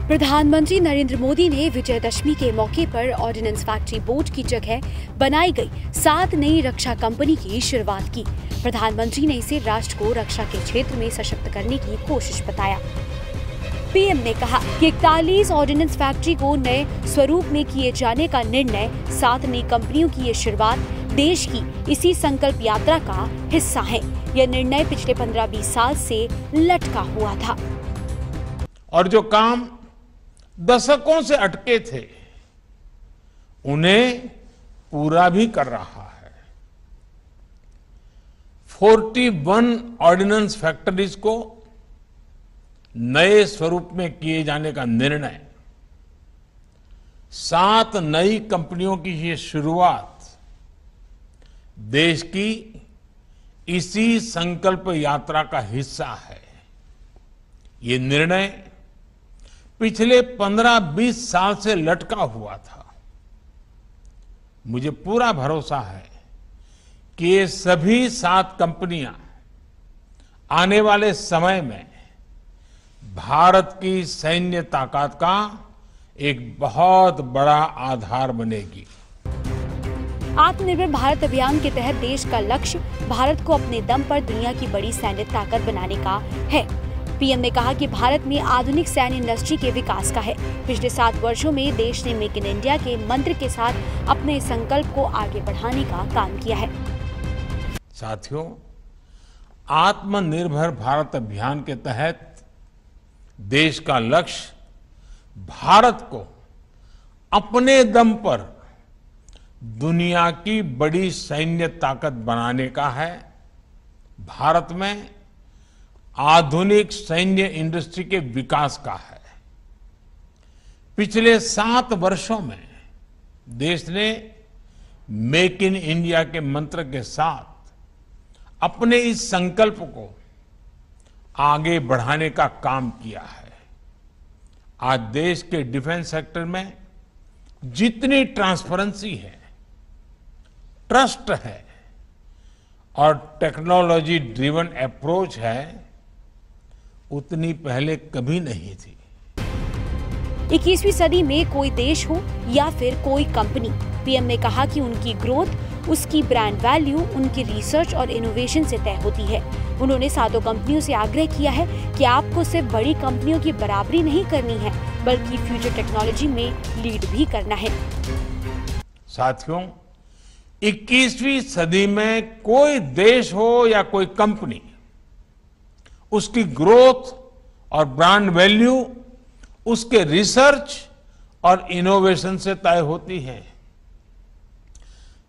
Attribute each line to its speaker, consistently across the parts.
Speaker 1: प्रधानमंत्री नरेंद्र मोदी ने विजयदशमी के मौके पर ऑर्डिनेंस फैक्ट्री बोर्ड की जगह बनाई गई 7 नई रक्षा कंपनी की शुरुआत की। प्रधानमंत्री ने इसे राष्ट्र को रक्षा के क्षेत्र में सशक्त करने की कोशिश बताया। पीएम ने कहा कि 41 ऑर्डिनेंस फैक्ट्री को नए स्वरूप में किए जाने का निर्णय, 7 नई कंपनियों की ये शुरुआत देश की इसी संकल्प यात्रा का हिस्सा है। यह निर्णय पिछले 15-20 साल से लटका हुआ था
Speaker 2: और जो काम दशकों से अटके थे उन्हें पूरा भी कर रहा है। 41 ऑर्डिनेंस फैक्ट्रीज को नए स्वरूप में किए जाने का निर्णय, 7 नई कंपनियों की ये शुरुआत देश की इसी संकल्प यात्रा का हिस्सा है। ये निर्णय पिछले 15-20 साल से लटका हुआ था। मुझे पूरा भरोसा है कि ये सभी 7 कंपनियां आने वाले समय में भारत की सैन्य ताकत का एक बहुत बड़ा आधार बनेगी।
Speaker 1: आत्मनिर्भर भारत अभियान के तहत देश का लक्ष्य भारत को अपने दम पर दुनिया की बड़ी सैन्य ताकत बनाने का है। पीएम ने कहा कि भारत में आधुनिक सैन्य इंडस्ट्री के विकास का है। पिछले 7 वर्षों में देश ने मेक इन इंडिया के मंत्र के साथ अपने संकल्प को आगे बढ़ाने का काम किया है।
Speaker 2: साथियों, आत्मनिर्भर भारत अभियान के तहत देश का लक्ष्य भारत को अपने दम पर दुनिया की बड़ी सैन्य ताकत बनाने का है। भारत में आधुनिक सैन्य इंडस्ट्री के विकास का है। पिछले 7 वर्षों में देश ने मेक इन इंडिया के मंत्र के साथ अपने इस संकल्प को आगे बढ़ाने का काम किया है। आज देश के डिफेंस सेक्टर में जितनी ट्रांसपेरेंसी है, ट्रस्ट है और टेक्नोलॉजी ड्रिवन अप्रोच है, उतनी पहले कभी नहीं थी।
Speaker 1: 21वीं सदी में कोई देश हो या फिर कोई कंपनी, पीएम ने कहा कि उनकी ग्रोथ, उसकी ब्रांड वैल्यू, उनकी रिसर्च और इनोवेशन से तय होती है। उन्होंने 7 कंपनियों से आग्रह किया है कि आपको सिर्फ बड़ी कंपनियों की बराबरी नहीं करनी है, बल्कि फ्यूचर टेक्नोलॉजी में लीड भी करना है।
Speaker 2: साथियों, 21वीं सदी में कोई देश हो या कोई कंपनी, उसकी ग्रोथ और ब्रांड वैल्यू उसके रिसर्च और इनोवेशन से तय होती है।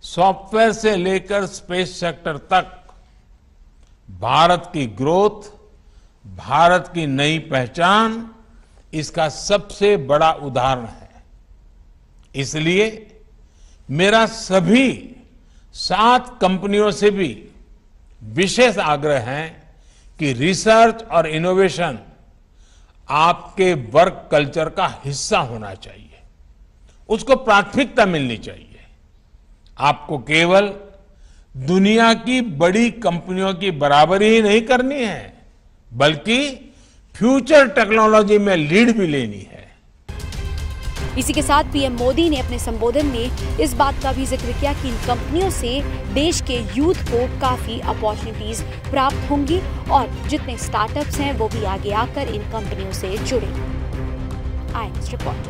Speaker 2: सॉफ्टवेयर से लेकर स्पेस सेक्टर तक भारत की ग्रोथ, भारत की नई पहचान इसका सबसे बड़ा उदाहरण है। इसलिए मेरा सभी 7 कंपनियों से भी विशेष आग्रह है कि रिसर्च और इनोवेशन आपके वर्क कल्चर का हिस्सा होना चाहिए, उसको प्राथमिकता मिलनी चाहिए। आपको केवल दुनिया की बड़ी कंपनियों की बराबरी ही नहीं करनी है, बल्कि फ्यूचर टेक्नोलॉजी में लीड भी लेनी है।
Speaker 1: इसी के साथ पीएम मोदी ने अपने संबोधन में इस बात का भी जिक्र किया कि इन कंपनियों से देश के यूथ को काफी अपॉर्चुनिटीज प्राप्त होंगी और जितने स्टार्टअप्स हैं वो भी आगे आकर इन कंपनियों से जुड़े। INS report.